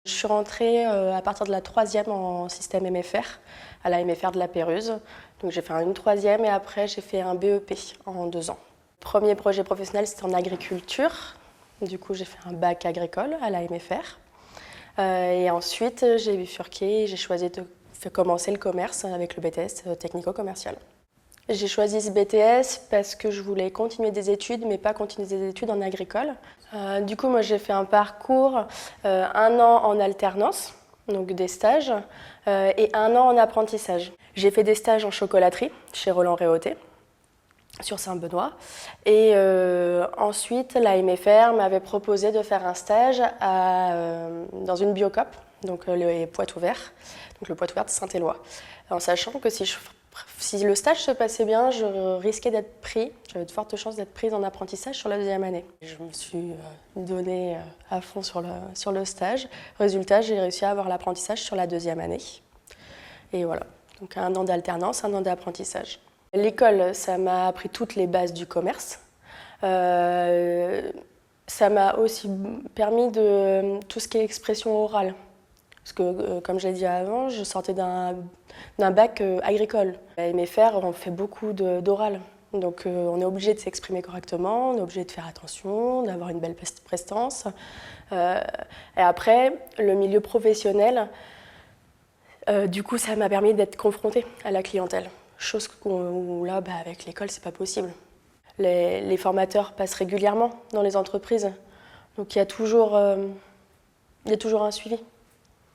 Je suis rentrée à partir de la 3e en système MFR, à la MFR de la Pérouse. Donc j'ai fait une 3e et après j'ai fait un BEP en 2 ans. Premier projet professionnel, c'était en agriculture. Du coup, j'ai fait un bac agricole à la MFR. Et ensuite, j'ai bifurqué et j'ai choisi de commencer le commerce avec le BTS technico-commercial. J'ai choisi ce BTS parce que je voulais continuer des études, mais pas continuer des études en agricole. Du coup, moi, j'ai fait un parcours, 1 an en alternance, donc des stages, et 1 an en apprentissage. J'ai fait des stages en chocolaterie chez Roland Réauté, sur Saint-Benoît. Et ensuite, la MFR m'avait proposé de faire un stage dans une biocoop, donc le Poitou-Vert, donc le Poitou-Vert de Saint-Éloi. En sachant que si le stage se passait bien, je risquais d'être pris, j'avais de fortes chances d'être prise en apprentissage sur la 2e année. Je me suis donnée à fond sur le stage. Résultat, j'ai réussi à avoir l'apprentissage sur la 2e année. Et voilà, donc 1 an d'alternance, 1 an d'apprentissage. L'école, ça m'a appris toutes les bases du commerce. Ça m'a aussi permis de tout ce qui est expression orale. Parce que, comme j'ai dit avant, je sortais d'un bac agricole. À MFR, on fait beaucoup d'oral. Donc on est obligé de s'exprimer correctement, on est obligé de faire attention, d'avoir une belle prestance. Et après, le milieu professionnel, du coup, ça m'a permis d'être confrontée à la clientèle. Chose où là, avec l'école, c'est pas possible. Les formateurs passent régulièrement dans les entreprises. Donc il y a toujours un suivi,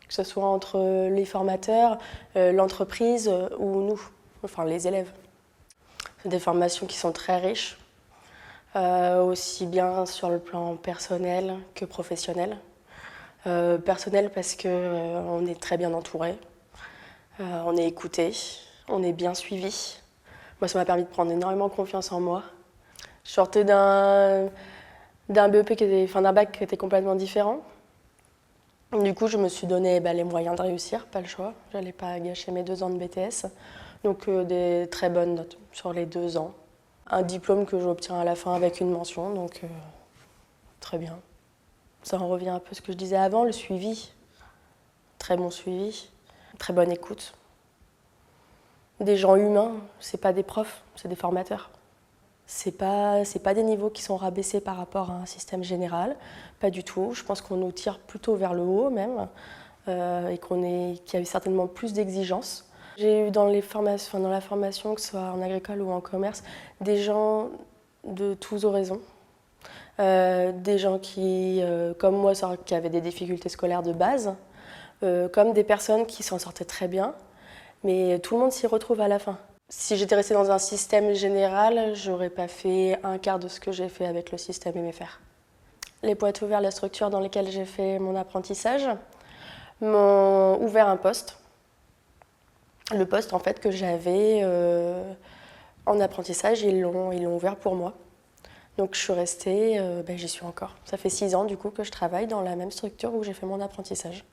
que ce soit entre les formateurs, l'entreprise ou nous, enfin les élèves. C'est des formations qui sont très riches, aussi bien sur le plan personnel que professionnel. Personnel parce qu'on est très bien entouré, on est écouté, on est bien suivi. Moi, ça m'a permis de prendre énormément confiance en moi. Je sortais d'un BEP d'un bac qui était complètement différent. Du coup, je me suis donné les moyens de réussir, pas le choix. J'allais pas gâcher mes 2 ans de BTS. Donc des très bonnes notes sur les 2 ans. Un diplôme que j'obtiens à la fin avec une mention, donc très bien. Ça en revient un peu à ce que je disais avant, le suivi. Très bon suivi, très bonne écoute. Des gens humains, c'est pas des profs, c'est des formateurs. C'est pas des niveaux qui sont rabaissés par rapport à un système général, pas du tout. Je pense qu'on nous tire plutôt vers le haut même, et qu'il y a eu certainement plus d'exigences. J'ai eu dans la formation, que ce soit en agricole ou en commerce, des gens de tous horizons. Des gens qui, comme moi, qui avaient des difficultés scolaires de base, comme des personnes qui s'en sortaient très bien, mais tout le monde s'y retrouve à la fin. Si j'étais restée dans un système général, j'aurais pas fait un quart de ce que j'ai fait avec le système MFR. Les Poitou-Vert, la structure dans laquelle j'ai fait mon apprentissage, m'ont ouvert un poste. Le poste en fait que j'avais en apprentissage, ils l'ont ouvert pour moi. Donc je suis restée, j'y suis encore. Ça fait 6 ans du coup que je travaille dans la même structure où j'ai fait mon apprentissage.